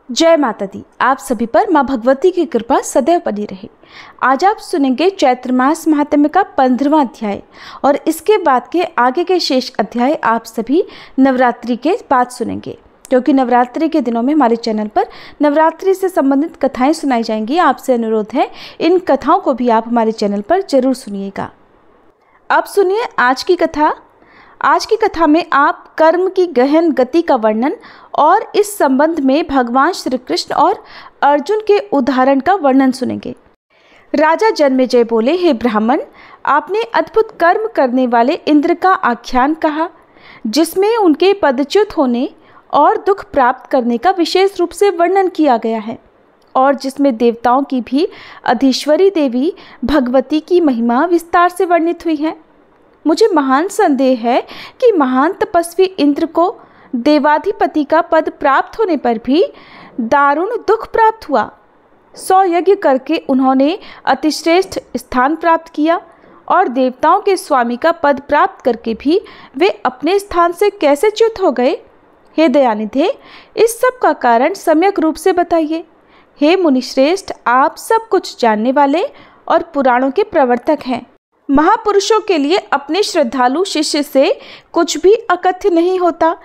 जय माता दी। आप सभी पर माँ भगवती की कृपा सदैव बनी रहे। आज आप सुनेंगे चैत्र मास महात्म्य का 15वां अध्याय और इसके बाद के आगे के शेष अध्याय आप सभी नवरात्रि के बाद सुनेंगे, क्योंकि नवरात्रि के दिनों में हमारे चैनल पर नवरात्रि से संबंधित कथाएं सुनाई जाएंगी। आपसे अनुरोध है इन कथाओं को भी आप हमारे चैनल पर जरूर सुनिएगा। अब सुनिए आज की कथा। आज की कथा में आप कर्म की गहन गति का वर्णन और इस संबंध में भगवान श्री कृष्ण और अर्जुन के उदाहरण का वर्णन सुनेंगे। राजा जन्मेजय बोले, हे ब्राह्मण, आपने अद्भुत कर्म करने वाले इंद्र का आख्यान कहा, जिसमें उनके पदच्युत होने और दुख प्राप्त करने का विशेष रूप से वर्णन किया गया है और जिसमें देवताओं की भी अधीश्वरी देवी भगवती की महिमा विस्तार से वर्णित हुई है। मुझे महान संदेह है कि महान तपस्वी इंद्र को देवाधिपति का पद प्राप्त होने पर भी दारुण दुख प्राप्त हुआ। 100 यज्ञ करके उन्होंने अतिश्रेष्ठ स्थान प्राप्त किया और देवताओं के स्वामी का पद प्राप्त करके भी वे अपने स्थान से कैसे च्युत हो गए? हे दयानिधे, इस सब का कारण सम्यक रूप से बताइए। हे मुनिश्रेष्ठ, आप सब कुछ जानने वाले और पुराणों के प्रवर्तक हैं। महापुरुषों के लिए अपने श्रद्धालु शिष्य से कुछ भी अकथ्य नहीं होता,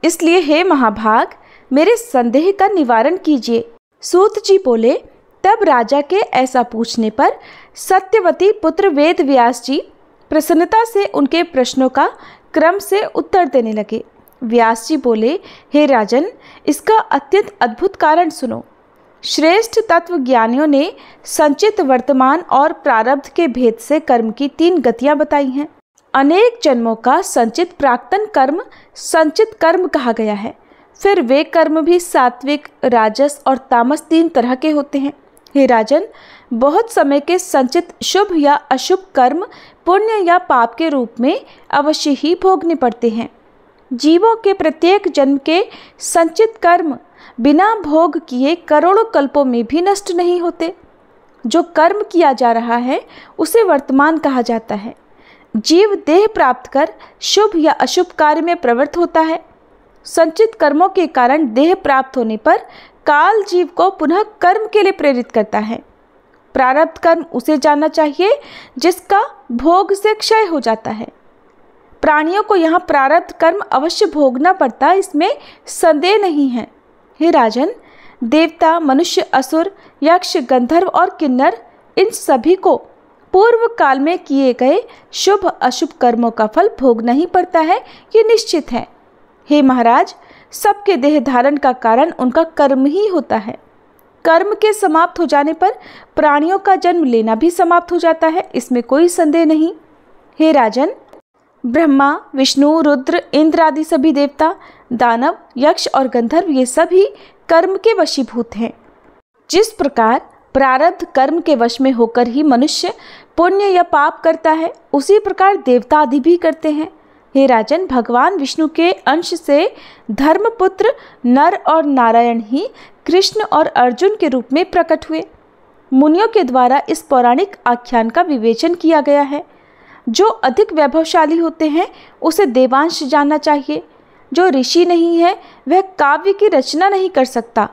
इसलिए हे महाभाग, मेरे संदेह का निवारण कीजिए। सूत जी बोले, तब राजा के ऐसा पूछने पर सत्यवती पुत्र वेद व्यास जी प्रसन्नता से उनके प्रश्नों का क्रम से उत्तर देने लगे। व्यास जी बोले, हे राजन, इसका अत्यंत अद्भुत कारण सुनो। श्रेष्ठ तत्वज्ञानियों ने संचित, वर्तमान और प्रारब्ध के भेद से कर्म की 3 गतियां बताई हैं। अनेक जन्मों का संचित प्राक्तन कर्म संचित कर्म कहा गया है। फिर वे कर्म भी सात्विक, राजस और तामस 3 तरह के होते हैं। हे राजन, बहुत समय के संचित शुभ या अशुभ कर्म पुण्य या पाप के रूप में अवश्य ही भोगने पड़ते हैं। जीवों के प्रत्येक जन्म के संचित कर्म बिना भोग किए करोड़ों कल्पों में भी नष्ट नहीं होते। जो कर्म किया जा रहा है उसे वर्तमान कहा जाता है। जीव देह प्राप्त कर शुभ या अशुभ कार्य में प्रवृत्त होता है। संचित कर्मों के कारण देह प्राप्त होने पर काल जीव को पुनः कर्म के लिए प्रेरित करता है। प्रारब्ध कर्म उसे जानना चाहिए जिसका भोग से क्षय हो जाता है। प्राणियों को यहाँ प्रारब्ध कर्म अवश्य भोगना पड़ता, इसमें संदेह नहीं है। हे राजन, देवता, मनुष्य, असुर, यक्ष, गंधर्व और किन्नर, इन सभी को पूर्व काल में किए गए शुभ अशुभ कर्मों का फल भोगना ही पड़ता है, ये निश्चित है। हे महाराज, सबके देह धारण का कारण उनका कर्म ही होता है। कर्म के समाप्त हो जाने पर प्राणियों का जन्म लेना भी समाप्त हो जाता है, इसमें कोई संदेह नहीं। हे राजन, ब्रह्मा, विष्णु, रुद्र, इंद्र आदि सभी देवता, दानव, यक्ष और गंधर्व ये सभी कर्म के वशीभूत हैं। जिस प्रकार प्रारब्ध कर्म के वश में होकर ही मनुष्य पुण्य या पाप करता है, उसी प्रकार देवता आदि भी करते हैं। हे राजन, भगवान विष्णु के अंश से धर्मपुत्र नर और नारायण ही कृष्ण और अर्जुन के रूप में प्रकट हुए। मुनियों के द्वारा इस पौराणिक आख्यान का विवेचन किया गया है। जो अधिक वैभवशाली होते हैं उसे देवांश जानना चाहिए। जो ऋषि नहीं है वह काव्य की रचना नहीं कर सकता।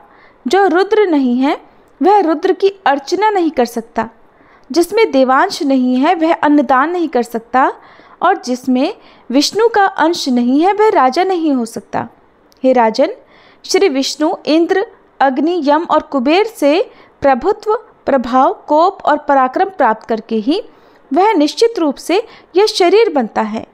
जो रुद्र नहीं है वह रुद्र की अर्चना नहीं कर सकता। जिसमें देवांश नहीं है वह अन्नदान नहीं कर सकता और जिसमें विष्णु का अंश नहीं है वह राजा नहीं हो सकता। हे राजन, श्री विष्णु इंद्र, अग्नि, यम और कुबेर से प्रभुत्व, प्रभाव, कोप और पराक्रम प्राप्त करके ही वह निश्चित रूप से यह शरीर बनता है।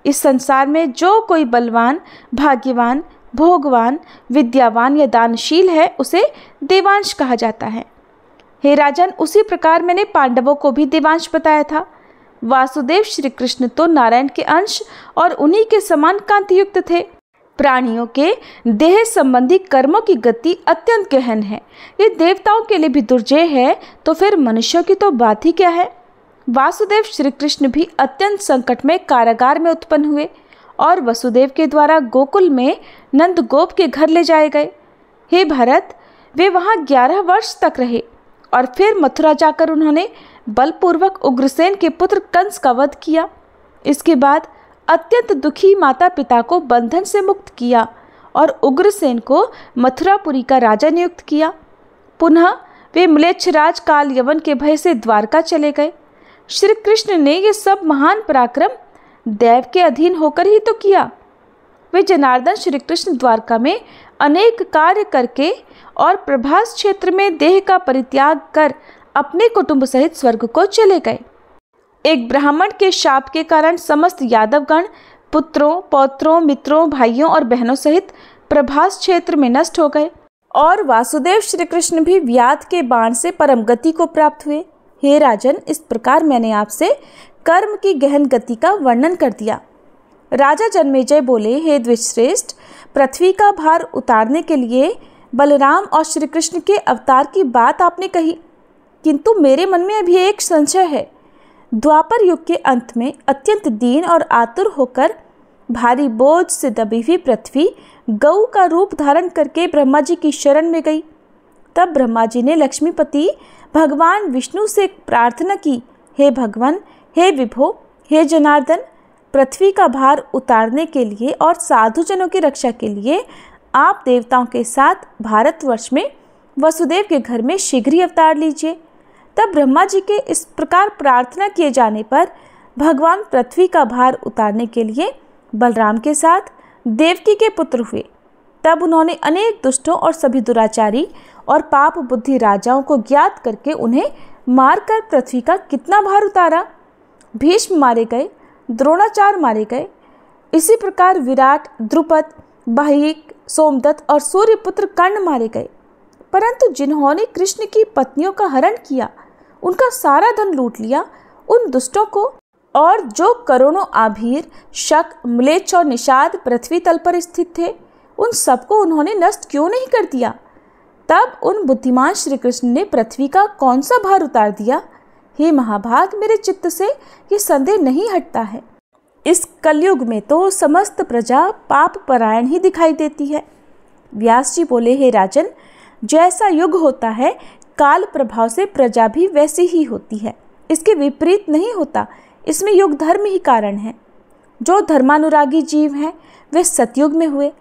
इस संसार में जो कोई बलवान, भाग्यवान, भोगवान, विद्यावान या दानशील है उसे देवांश कहा जाता है। हे राजन, उसी प्रकार मैंने पांडवों को भी देवांश बताया था। वासुदेव श्री कृष्ण तो नारायण के अंश और उन्हीं के समान कांतियुक्त थे। प्राणियों के देह संबंधी कर्मों की गति अत्यंत गहन है। ये देवताओं के लिए भी दुर्जय है, तो फिर मनुष्यों की तो बात ही क्या है। वासुदेव श्री कृष्ण भी अत्यंत संकट में कारागार में उत्पन्न हुए और वसुदेव के द्वारा गोकुल में नंद गोप के घर ले जाए गए। हे भरत, वे वहाँ 11 वर्ष तक रहे और फिर मथुरा जाकर उन्होंने बलपूर्वक उग्रसेन के पुत्र कंस का वध किया। इसके बाद अत्यंत दुखी माता पिता को बंधन से मुक्त किया और उग्रसेन को मथुरापुरी का राजा नियुक्त किया। पुनः वे म्लेच्छराज काल यवन के भय से द्वारका चले गए। श्री कृष्ण ने ये सब महान पराक्रम दैव के अधीन होकर ही तो किया। वे जनार्दन श्री कृष्ण द्वारका में अनेक कार्य करके और प्रभास क्षेत्र में देह का परित्याग कर अपने कुटुंब सहित स्वर्ग को चले गए। एक ब्राह्मण के शाप के कारण समस्त यादवगण पुत्रों, पौत्रों, मित्रों, भाइयों और बहनों सहित प्रभास क्षेत्र में नष्ट हो गए और वासुदेव श्री कृष्ण भी व्याध के बाण से परम गति को प्राप्त हुए। हे राजन, इस प्रकार मैंने आपसे कर्म की गहन गति का वर्णन कर दिया। राजा जन्मेजय बोले, हे द्विजश्रेष्ठ, पृथ्वी का भार उतारने के लिए बलराम और श्री कृष्ण के अवतार की बात आपने कही, किंतु मेरे मन में अभी एक संशय है। द्वापर युग के अंत में अत्यंत दीन और आतुर होकर भारी बोझ से दबी हुई पृथ्वी गऊ का रूप धारण करके ब्रह्मा जी की शरण में गई। तब ब्रह्मा जी ने लक्ष्मीपति भगवान विष्णु से प्रार्थना की, हे भगवान, हे विभो, हे जनार्दन, पृथ्वी का भार उतारने के लिए और साधुजनों की रक्षा के लिए आप देवताओं के साथ भारतवर्ष में वसुदेव के घर में शीघ्र ही अवतार लीजिए। तब ब्रह्मा जी के इस प्रकार प्रार्थना किए जाने पर भगवान पृथ्वी का भार उतारने के लिए बलराम के साथ देवकी के पुत्र हुए। तब उन्होंने अनेक दुष्टों और सभी दुराचारी और पाप बुद्धि राजाओं को ज्ञात करके उन्हें मारकर पृथ्वी का कितना भार उतारा। भीष्म मारे गए, द्रोणाचार्य मारे गए। इसी प्रकार विराट, द्रुपद, बाहिक, सोमदत्त और सूर्यपुत्र कर्ण मारे गए। परंतु जिन्होंने कृष्ण की पत्नियों का हरण किया, उनका सारा धन लूट लिया, उन दुष्टों को और जो करोड़ों आभीर, शक, म्लेच्छ और निषाद पृथ्वी तल पर स्थित थे, उन सबको उन्होंने नष्ट क्यों नहीं कर दिया? तब उन बुद्धिमान श्री कृष्ण ने पृथ्वी का कौन सा भार उतार दिया? हे महाभाग, मेरे चित्त से ये संदेह नहीं हटता है। इस कलयुग में तो समस्त प्रजा पाप परायण ही दिखाई देती है। व्यास जी बोले, हे राजन, जैसा युग होता है काल प्रभाव से प्रजा भी वैसी ही होती है, इसके विपरीत नहीं होता। इसमें युग धर्म ही कारण है। जो धर्मानुरागी जीव हैं वे सतयुग में हुए,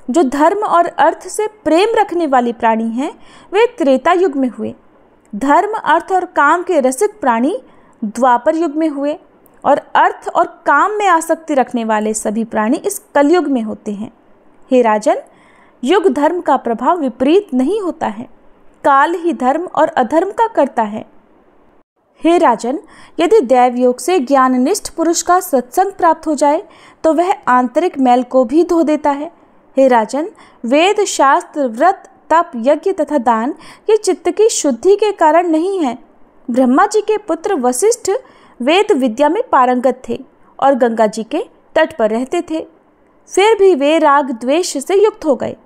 जो धर्म और अर्थ से प्रेम रखने वाली प्राणी हैं वे त्रेता युग में हुए, धर्म, अर्थ और काम के रसिक प्राणी द्वापर युग में हुए और अर्थ और काम में आसक्ति रखने वाले सभी प्राणी इस कलयुग में होते हैं। हे राजन, युग धर्म का प्रभाव विपरीत नहीं होता है, काल ही धर्म और अधर्म का करता है। हे राजन, यदि दैव योग से ज्ञाननिष्ठ पुरुष का सत्संग प्राप्त हो जाए तो वह आंतरिक मैल को भी धो देता है। हे राजन, वेद, शास्त्र, व्रत, तप, यज्ञ तथा दान ये चित्त की शुद्धि के कारण नहीं है। ब्रह्मा जी के पुत्र वशिष्ठ वेद विद्या में पारंगत थे और गंगा जी के तट पर रहते थे, फिर भी वे राग द्वेष से युक्त हो गए।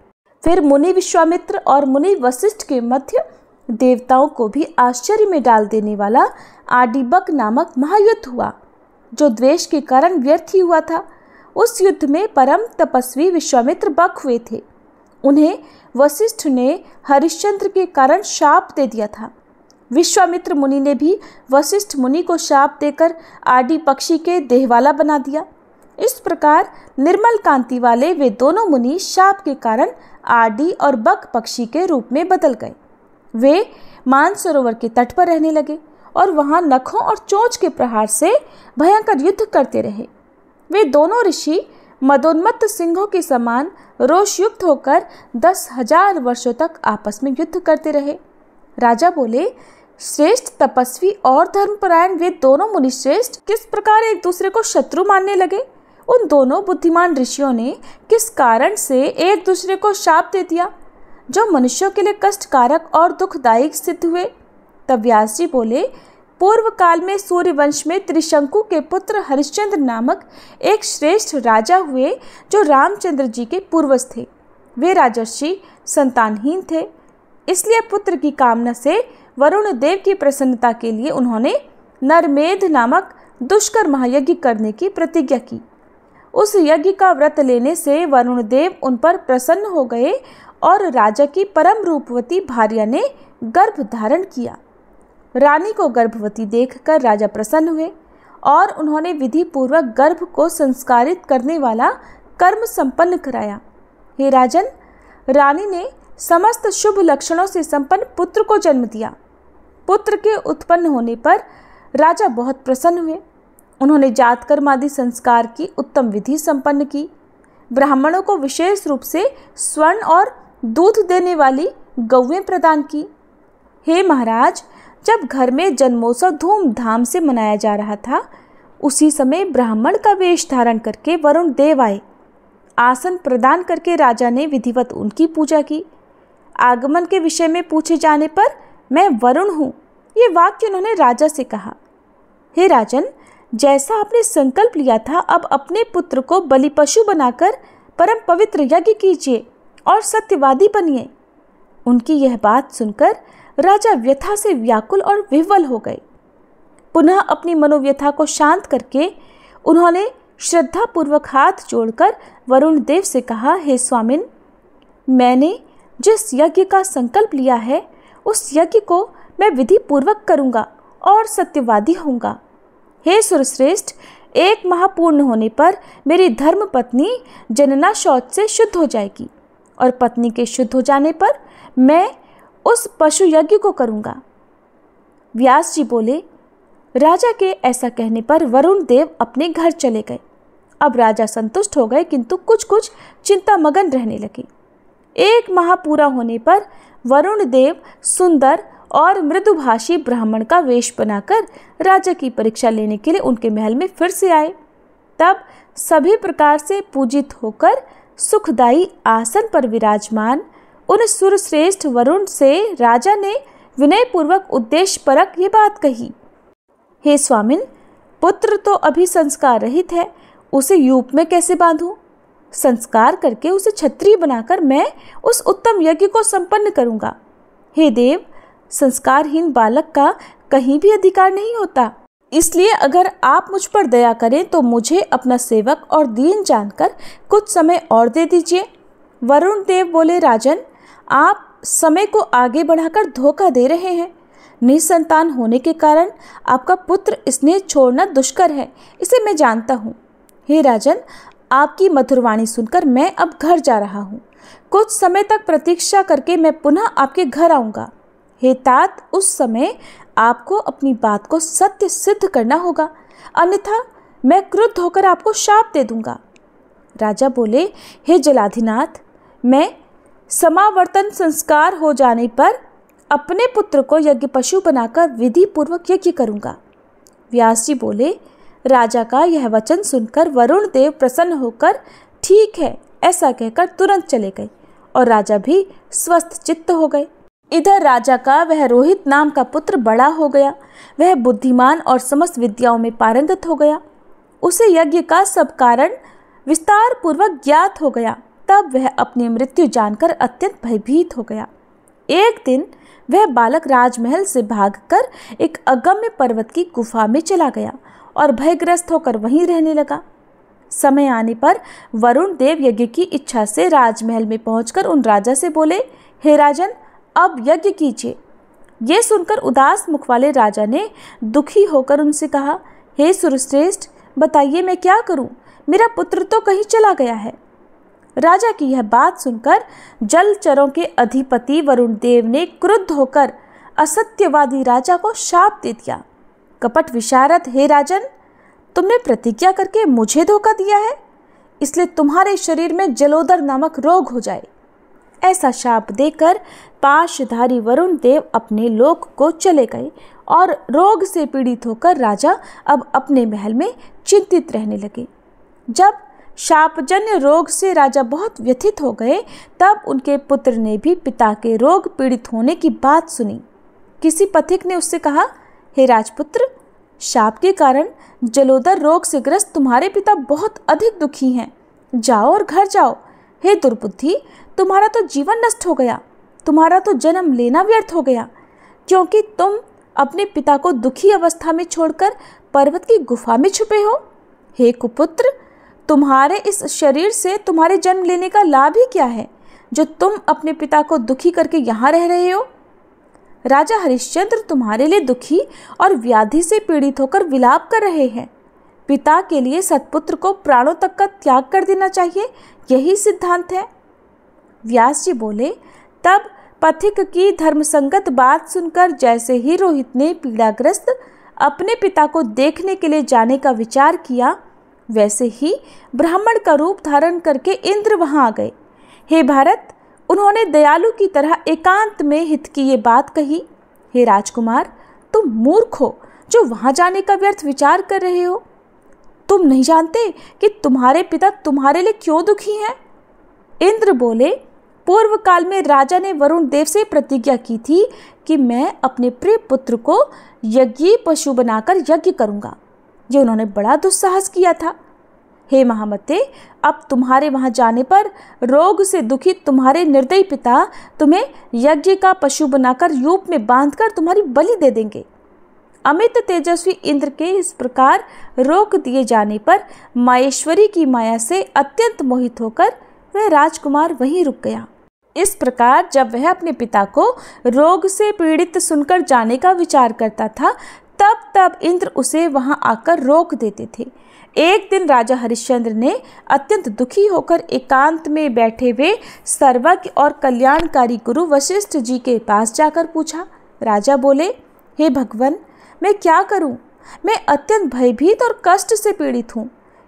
फिर मुनि विश्वामित्र और मुनि वशिष्ठ के मध्य देवताओं को भी आश्चर्य में डाल देने वाला आदिबक नामक महायुद्ध हुआ, जो द्वेष के कारण व्यर्थ ही हुआ था। उस युद्ध में परम तपस्वी विश्वामित्र बक हुए थे। उन्हें वशिष्ठ ने हरिश्चंद्र के कारण शाप दे दिया था। विश्वामित्र मुनि ने भी वशिष्ठ मुनि को शाप देकर आदि पक्षी के देहवाला बना दिया। इस प्रकार निर्मल कांति वाले वे दोनों मुनि शाप के कारण आदि और बक पक्षी के रूप में बदल गए। वे मानसरोवर के तट पर रहने लगे और वहां नखों और चोंच के प्रहार से भयंकर युद्ध करते रहे। वे दोनों ऋषि मदोन्मत्त सिंहों के समान रोषयुक्त होकर 10,000 वर्षों तक आपस में युद्ध करते रहे। राजा बोले, श्रेष्ठ तपस्वी और धर्मपरायण वे दोनों मुनिश्रेष्ठ किस प्रकार एक दूसरे को शत्रु मानने लगे? उन दोनों बुद्धिमान ऋषियों ने किस कारण से एक दूसरे को शाप दे दिया, जो मनुष्यों के लिए कष्टकारक और दुखदायी सिद्ध हुए? तब व्यास जी बोले, पूर्व काल में सूर्यवंश में त्रिशंकु के पुत्र हरिश्चंद्र नामक एक श्रेष्ठ राजा हुए, जो रामचंद्र जी के पूर्वज थे। वे राजर्षि संतानहीन थे, इसलिए पुत्र की कामना से वरुण देव की प्रसन्नता के लिए उन्होंने नरमेध नामक दुष्कर महायज्ञ करने की प्रतिज्ञा की। उस यज्ञ का व्रत लेने से वरुण देव उन पर प्रसन्न हो गए और राजा की परम रूपवती भार्या ने गर्भ धारण किया। रानी को गर्भवती देखकर राजा प्रसन्न हुए और उन्होंने विधि पूर्वक गर्भ को संस्कारित करने वाला कर्म संपन्न कराया। हे राजन, रानी ने समस्त शुभ लक्षणों से संपन्न पुत्र को जन्म दिया। पुत्र के उत्पन्न होने पर राजा बहुत प्रसन्न हुए। उन्होंने जातकर्म आदि संस्कार की उत्तम विधि संपन्न की। ब्राह्मणों को विशेष रूप से स्वर्ण और दूध देने वाली गौएं प्रदान की। हे महाराज, जब घर में जन्मोत्सव धूमधाम से मनाया जा रहा था, उसी समय ब्राह्मण का वेश धारण करके वरुण देव आए। आसन प्रदान करके राजा ने विधिवत उनकी पूजा की। आगमन के विषय में पूछे जाने पर मैं वरुण हूँ, ये वाक्य उन्होंने राजा से कहा। हे राजन, जैसा आपने संकल्प लिया था, अब अपने पुत्र को बलि पशु बनाकर परम पवित्र यज्ञ कीजिए और सत्यवादी बनिए। उनकी यह बात सुनकर राजा व्यथा से व्याकुल और विह्वल हो गए। पुनः अपनी मनोव्यथा को शांत करके उन्होंने श्रद्धापूर्वक हाथ जोड़कर वरुण देव से कहा, हे स्वामिन, मैंने जिस यज्ञ का संकल्प लिया है, उस यज्ञ को मैं विधि पूर्वक करूँगा और सत्यवादी होऊंगा। हे सुरश्रेष्ठ, 1 माह पूर्ण होने पर मेरी धर्म पत्नी जनना शौच से शुद्ध हो जाएगी और पत्नी के शुद्ध हो जाने पर मैं उस पशु यज्ञ को करूँगा। व्यास जी बोले, राजा के ऐसा कहने पर वरुण देव अपने घर चले गए। अब राजा संतुष्ट हो गए, किंतु कुछ कुछ चिंता मगन रहने लगे। 1 माह पूरा होने पर वरुण देव सुंदर और मृदुभाषी ब्राह्मण का वेश बनाकर राजा की परीक्षा लेने के लिए उनके महल में फिर से आए। तब सभी प्रकार से पूजित होकर सुखदायी आसन पर विराजमान उन सुरश्रेष्ठ वरुण से राजा ने विनयपूर्वक उद्देश्यपरक ये बात कही, हे स्वामिन, पुत्र तो अभी संस्कार रहित है, उसे यूप में कैसे बांधूं? संस्कार करके उसे क्षत्रिय बनाकर मैं उस उत्तम यज्ञ को संपन्न करूंगा। हे देव, संस्कारहीन बालक का कहीं भी अधिकार नहीं होता, इसलिए अगर आप मुझ पर दया करें तो मुझे अपना सेवक और दीन जानकर कुछ समय और दे दीजिए। वरुण देव बोले, राजन, आप समय को आगे बढ़ाकर धोखा दे रहे हैं। निसंतान होने के कारण आपका पुत्र स्नेह छोड़ना दुष्कर है, इसे मैं जानता हूँ। हे राजन, आपकी मधुरवाणी सुनकर मैं अब घर जा रहा हूँ। कुछ समय तक प्रतीक्षा करके मैं पुनः आपके घर आऊँगा। हे तात, उस समय आपको अपनी बात को सत्य सिद्ध करना होगा, अन्यथा मैं क्रुद्ध होकर आपको शाप दे दूंगा। राजा बोले, हे जलाधिनाथ, मैं समावर्तन संस्कार हो जाने पर अपने पुत्र को यज्ञ पशु बनाकर विधि पूर्वक यज्ञ करूंगा। व्यास जी बोले, राजा का यह वचन सुनकर वरुण देव प्रसन्न होकर ठीक है ऐसा कहकर तुरंत चले गए और राजा भी स्वस्थ चित्त हो गए। इधर राजा का वह रोहित नाम का पुत्र बड़ा हो गया। वह बुद्धिमान और समस्त विद्याओं में पारंगत हो गया। उसे यज्ञ का सब कारण विस्तार पूर्वक ज्ञात हो गया। तब वह अपनी मृत्यु जानकर अत्यंत भयभीत हो गया। एक दिन वह बालक राजमहल से भागकर एक अगम्य पर्वत की गुफा में चला गया और भयग्रस्त होकर वहीं रहने लगा। समय आने पर वरुण देव यज्ञ की इच्छा से राजमहल में पहुंचकर उन राजा से बोले, हे राजन, अब यज्ञ कीजिए। ये सुनकर उदास मुख वाले राजा ने दुखी होकर उनसे कहा, हे सुरश्रेष्ठ, बताइए मैं क्या करूं? मेरा पुत्र तो कहीं चला गया है। राजा की यह बात सुनकर जलचरों के अधिपति वरुण देव ने क्रुद्ध होकर असत्यवादी राजा को शाप दे दिया। कपट विशारद, हे राजन, तुमने प्रतिज्ञा करके मुझे धोखा दिया है, इसलिए तुम्हारे शरीर में जलोदर नामक रोग हो जाए। ऐसा शाप देकर पाशधारी वरुण देव अपने लोक को चले गए और रोग से पीड़ित होकर राजा अब अपने महल में चिंतित रहने लगे। जब शापजन्य रोग से राजा बहुत व्यथित हो गए, तब उनके पुत्र ने भी पिता के रोग पीड़ित होने की बात सुनी। किसी पथिक ने उससे कहा, हे राजपुत्र, शाप के कारण जलोदर रोग से ग्रस्त तुम्हारे पिता बहुत अधिक दुखी हैं। जाओ और घर जाओ। हे दुर्बुद्धि, तुम्हारा तो जीवन नष्ट हो गया, तुम्हारा तो जन्म लेना व्यर्थ हो गया, क्योंकि तुम अपने पिता को दुखी अवस्था में छोड़कर पर्वत की गुफा में छुपे हो। हे कुपुत्र, तुम्हारे इस शरीर से तुम्हारे जन्म लेने का लाभ ही क्या है, जो तुम अपने पिता को दुखी करके यहाँ रह रहे हो? राजा हरिश्चंद्र तुम्हारे लिए दुखी और व्याधि से पीड़ित होकर विलाप कर रहे हैं। पिता के लिए सत्पुत्र को प्राणों तक का त्याग कर देना चाहिए, यही सिद्धांत है। व्यास जी बोले, तब पथिक की धर्मसंगत बात सुनकर जैसे ही रोहित ने पीड़ाग्रस्त अपने पिता को देखने के लिए जाने का विचार किया, वैसे ही ब्राह्मण का रूप धारण करके इंद्र वहां आ गए। हे भारत, उन्होंने दयालु की तरह एकांत में हित की ये बात कही, हे राजकुमार, तुम मूर्ख हो जो वहां जाने का व्यर्थ विचार कर रहे हो। तुम नहीं जानते कि तुम्हारे पिता तुम्हारे लिए क्यों दुखी हैं। इंद्र बोले, पूर्व काल में राजा ने वरुण देव से प्रतिज्ञा की थी कि मैं अपने प्रिय पुत्र को यज्ञी पशु बनाकर यज्ञ करूंगा। ये उन्होंने बड़ा दुस्साहस किया था। हे महामते, अब तुम्हारे वहां जाने पर रोग से दुखित तुम्हारे निर्दयी पिता तुम्हें यज्ञ का पशु बनाकर यूप में बांधकर तुम्हारी बलि दे देंगे। अमित तेजस्वी इंद्र के इस प्रकार रोक दिए जाने पर माहेश्वरी की माया से अत्यंत मोहित होकर वह राजकुमार वहीं रुक गया। इस प्रकार जब वह अपने पिता को रोग से पीड़ित सुनकर जाने का विचार करता था, तब तब इंद्र उसे वहां आकर रोक देते थे। एक दिन राजा हरिश्चंद्र ने अत्यंत दुखी होकर एकांत में बैठे हुए सर्वज्ञ और कल्याणकारी गुरु वशिष्ठ जी के पास जाकर पूछा। राजा बोले, हे भगवान, मैं क्या करूं? मैं अत्यंत भयभीत और कष्ट से पीड़ित हूं।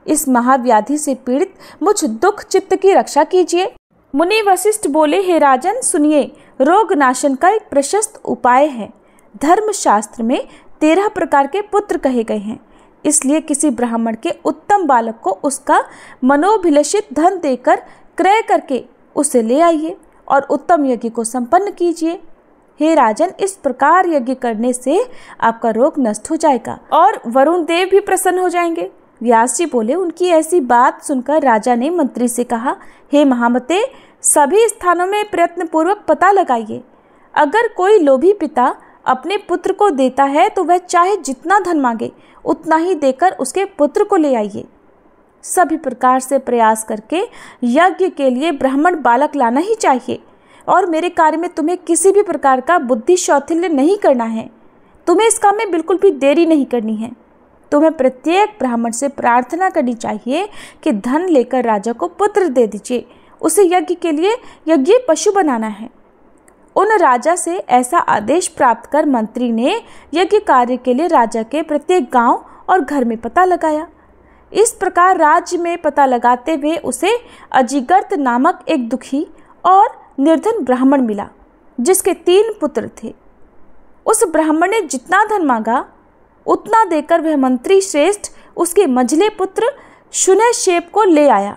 इस महाव्याधि से पीड़ित मुझ दुख चित्त की रक्षा कीजिए। मुनि वशिष्ठ बोले, हे राजन, सुनिए, रोग नाशन का एक प्रशस्त उपाय है। धर्मशास्त्र में 13 प्रकार के पुत्र कहे गए हैं, इसलिए किसी ब्राह्मण के उत्तम बालक को उसका मनोभिलषित धन देकर क्रय करके उसे ले आइए और उत्तम यज्ञ को संपन्न कीजिए। हे राजन, इस प्रकार यज्ञ करने से आपका रोग नष्ट हो जाएगा और वरुण देव भी प्रसन्न हो जाएंगे। व्यास जी बोले, उनकी ऐसी बात सुनकर राजा ने मंत्री से कहा, हे महामते, सभी स्थानों में प्रयत्न पूर्वक पता लगाइए। अगर कोई लोभी पिता अपने पुत्र को देता है तो वह चाहे जितना धन मांगे उतना ही देकर उसके पुत्र को ले आइए। सभी प्रकार से प्रयास करके यज्ञ के लिए ब्राह्मण बालक लाना ही चाहिए और मेरे कार्य में तुम्हें किसी भी प्रकार का बुद्धि शौथिल्य नहीं करना है। तुम्हें इस काम में बिल्कुल भी देरी नहीं करनी है। तुम्हें प्रत्येक ब्राह्मण से प्रार्थना करनी चाहिए कि धन लेकर राजा को पुत्र दे दीजिए, उसे यज्ञ के लिए यज्ञ पशु बनाना है। उन राजा से ऐसा आदेश प्राप्त कर मंत्री ने यज्ञ कार्य के लिए राजा के प्रत्येक गांव और घर में पता लगाया। इस प्रकार राज्य में पता लगाते हुए उसे अजिगर्त नामक एक दुखी और निर्धन ब्राह्मण मिला, जिसके 3 पुत्र थे। उस ब्राह्मण ने जितना धन मांगा उतना देकर वह मंत्री श्रेष्ठ उसके मंझले पुत्र शुनहशेप को ले आया।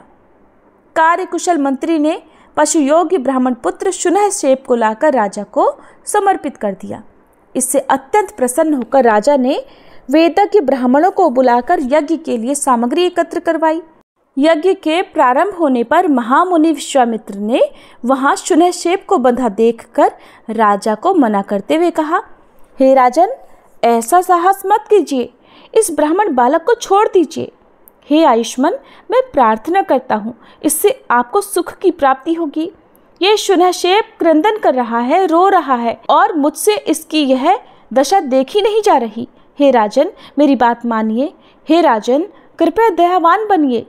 कार्यकुशल मंत्री ने पशु योग्य ब्राह्मण पुत्र शुनहशेप को लाकर राजा को समर्पित कर दिया। इससे अत्यंत प्रसन्न होकर राजा ने वेदज्ञ ब्राह्मणों को बुलाकर यज्ञ के लिए सामग्री एकत्र करवाई। यज्ञ के प्रारंभ होने पर महामुनि विश्वामित्र ने वहां शुनहशेप को बंधा देखकर राजा को मना करते हुए कहा, हे राजन, ऐसा साहस मत कीजिए, इस ब्राह्मण बालक को छोड़ दीजिए। हे आयुष्मान, मैं प्रार्थना करता हूँ, इससे आपको सुख की प्राप्ति होगी। ये शुनहशेप क्रंदन कर रहा है, रो रहा है और मुझसे इसकी यह दशा देखी नहीं जा रही। हे राजन, मेरी बात मानिए। हे राजन, कृपया दयावान बनिए।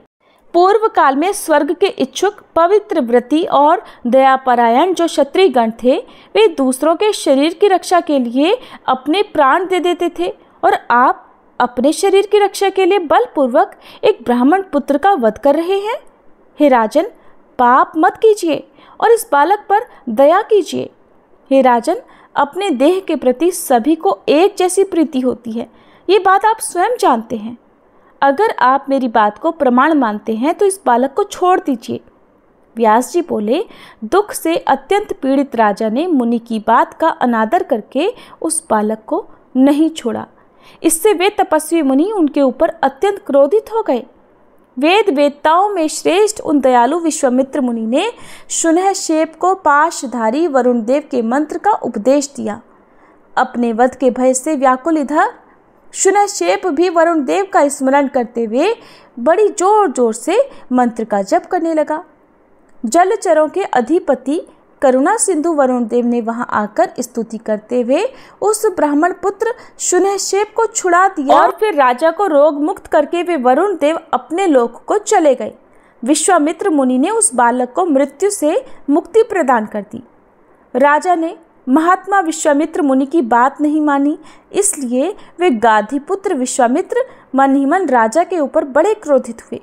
पूर्व काल में स्वर्ग के इच्छुक, पवित्र व्रती और दयापरायण जो क्षत्रिय गण थे, वे दूसरों के शरीर की रक्षा के लिए अपने प्राण दे देते थे और आप अपने शरीर की रक्षा के लिए बलपूर्वक एक ब्राह्मण पुत्र का वध कर रहे हैं। हे राजन, पाप मत कीजिए और इस बालक पर दया कीजिए। हे राजन, अपने देह के प्रति सभी को एक जैसी प्रीति होती है, ये बात आप स्वयं जानते हैं। अगर आप मेरी बात को प्रमाण मानते हैं तो इस बालक को छोड़ दीजिए। व्यास जी बोले, दुख से अत्यंत पीड़ित राजा ने मुनि की बात का अनादर करके उस बालक को नहीं छोड़ा। इससे वे तपस्वी मुनि उनके ऊपर अत्यंत क्रोधित हो गए। वेद वेदताओं में श्रेष्ठ उन दयालु विश्वामित्र मुनि ने शुनहशेप को पाशधारी वरुण देव के मंत्र का उपदेश दिया। अपने वध के भय से व्याकुल इधर शुनहशेप भी वरुण देव का स्मरण करते हुए बड़ी जोर जोर से मंत्र का जप करने लगा। जलचरों के अधिपति करुणा सिंधु वरुण देव ने वहां आकर स्तुति करते हुए उस ब्राह्मण पुत्र शुनहशेप को छुड़ा दिया और फिर राजा को रोग मुक्त करके वे वरुण देव अपने लोक को चले गए। विश्वामित्र मुनि ने उस बालक को मृत्यु से मुक्ति प्रदान कर दी। राजा ने महात्मा विश्वामित्र मुनि की बात नहीं मानी, इसलिए वे गाधीपुत्र विश्वामित्र मन ही मन राजा के ऊपर बड़े क्रोधित हुए।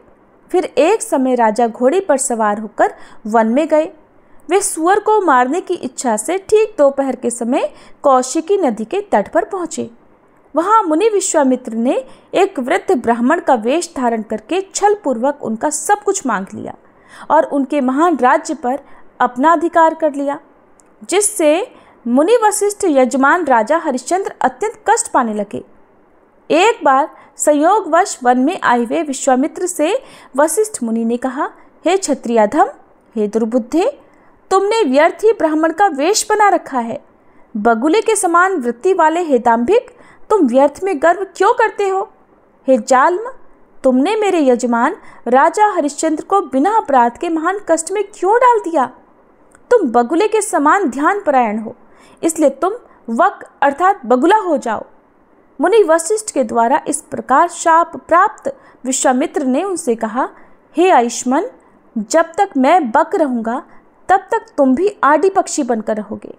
फिर एक समय राजा घोड़े पर सवार होकर वन में गए। वे सुअर को मारने की इच्छा से ठीक दोपहर के समय कौशिकी नदी के तट पर पहुंचे। वहां मुनि विश्वामित्र ने एक वृद्ध ब्राह्मण का वेश धारण करके छलपूर्वक उनका सब कुछ मांग लिया और उनके महान राज्य पर अपना अधिकार कर लिया, जिससे मुनि वशिष्ठ यजमान राजा हरिश्चंद्र अत्यंत कष्ट पाने लगे। एक बार संयोगवश वन में आए हुए विश्वामित्र से वशिष्ठ मुनि ने कहा, हे क्षत्रियाधम, हे दुर्बुद्धे, तुमने व्यर्थ ही ब्राह्मण का वेश बना रखा है। बगुले के समान वृत्ति वाले हे दाम्भिक, तुम व्यर्थ में गर्व क्यों करते हो? हे जाल्म, तुमने मेरे यजमान राजा हरिश्चंद्र को बिना अपराध के महान कष्ट में क्यों डाल दिया? तुम बगुले के समान ध्यान परायण हो, इसलिए तुम वक अर्थात बगुला हो जाओ। मुनि वशिष्ठ के द्वारा इस प्रकार शाप प्राप्त विश्वामित्र ने उनसे कहा, हे आयुष्मान, जब तक मैं बक रहूंगा तब तक तुम भी आड़ी पक्षी बनकर रहोगे।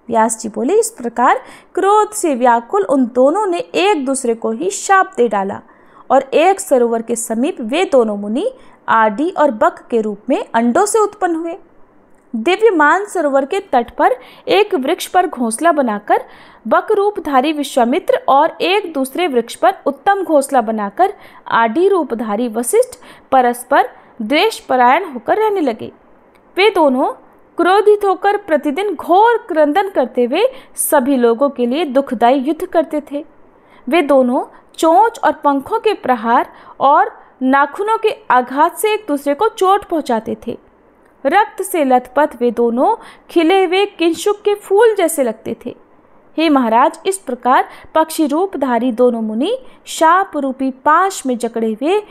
व्यास जी बोले, इस प्रकार क्रोध से व्याकुल उन दोनों ने एक दूसरे को ही शाप दे डाला और एक सरोवर के समीप वे दोनों मुनि आड़ी और बक के रूप में अंडों से उत्पन्न हुए। दिव्यमान सरोवर के तट पर एक वृक्ष पर घोंसला बनाकर बक रूपधारी विश्वामित्र और एक दूसरे वृक्ष पर उत्तम घोंसला बनाकर आड़ी रूपधारी वशिष्ठ परस्पर द्वेष परायण होकर रहने लगे। वे दोनों क्रोधित होकर प्रतिदिन घोर क्रंदन करते हुए सभी लोगों के लिए दुखदायी युद्ध करते थे। वे दोनों चोंच और पंखों के प्रहार और नाखूनों के आघात से एक दूसरे को चोट पहुंचाते थे। रक्त से लथपथ वे दोनों खिले हुए किंशुक के फूल जैसे लगते थे। हे महाराज, इस प्रकार पक्षी रूपधारी दोनों मुनि शाप रूपी पाश में जकड़े हुए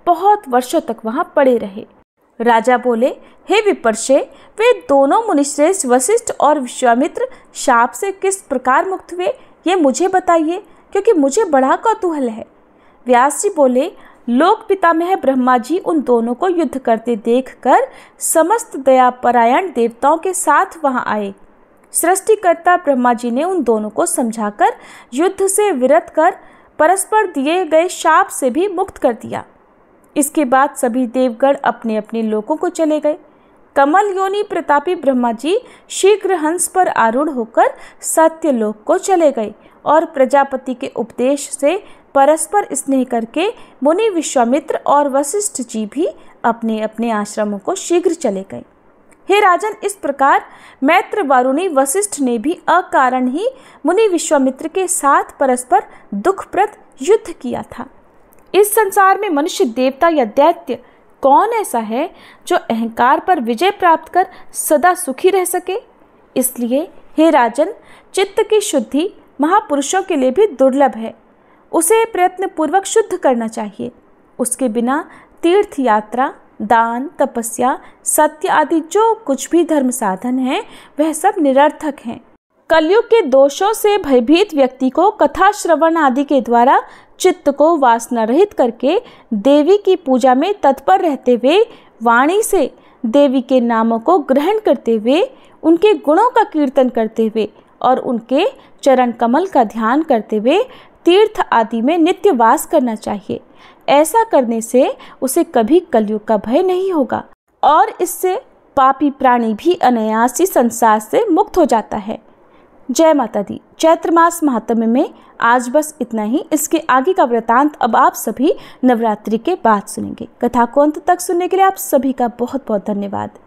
बहुत वर्षों तक वहां पड़े रहे। राजा बोले, हे विपर्षे, वे दोनों मुनिश्रेष्ठ वशिष्ठ और विश्वामित्र शाप से किस प्रकार मुक्त हुए, ये मुझे बताइए, क्योंकि मुझे बड़ा कौतूहल है। व्यास जी बोले, लोक पितामह ब्रह्मा जी उन दोनों को युद्ध करते देखकर समस्त दयापरायण देवताओं के साथ वहां आए। सृष्टिकर्ता ब्रह्मा जी ने उन दोनों को समझाकर युद्ध से विरत कर परस्पर दिए गए शाप से भी मुक्त कर दिया। इसके बाद सभी देवगण अपने अपने लोकों को चले गए। कमल योनि प्रतापी ब्रह्मा जी शीघ्र हंस पर आरूढ़ होकर सत्यलोक को चले गए और प्रजापति के उपदेश से परस्पर स्नेह करके मुनि विश्वामित्र और वशिष्ठ जी भी अपने अपने आश्रमों को शीघ्र चले गए। हे राजन, इस प्रकार मैत्र वारुणी वशिष्ठ ने भी अकारण ही मुनि विश्वामित्र के साथ परस्पर दुखप्रद युद्ध किया था। इस संसार में मनुष्य, देवता या दैत्य कौन ऐसा है जो अहंकार पर विजय प्राप्त कर सदा सुखी रह सके? इसलिए हे राजन, चित्त की शुद्धि महापुरुषों के लिए भी दुर्लभ है। उसे प्रयत्न पूर्वक शुद्ध करना चाहिए। उसके बिना तीर्थ यात्रा, दान, तपस्या, सत्य आदि जो कुछ भी धर्म साधन है वह सब निरर्थक हैं। कलयुग के दोषों से भयभीत व्यक्ति को कथा श्रवण आदि के द्वारा चित्त को वासना रहित करके देवी की पूजा में तत्पर रहते हुए वाणी से देवी के नामों को ग्रहण करते हुए उनके गुणों का कीर्तन करते हुए और उनके चरण कमल का ध्यान करते हुए तीर्थ आदि में नित्य वास करना चाहिए। ऐसा करने से उसे कभी कलयुग का भय नहीं होगा और इससे पापी प्राणी भी अनायास ही संसार से मुक्त हो जाता है। जय माता दी। चैत्र मास महात्म्य में आज बस इतना ही। इसके आगे का वृतांत अब आप सभी नवरात्रि के बाद सुनेंगे। कथा को अंत तक सुनने के लिए आप सभी का बहुत बहुत धन्यवाद।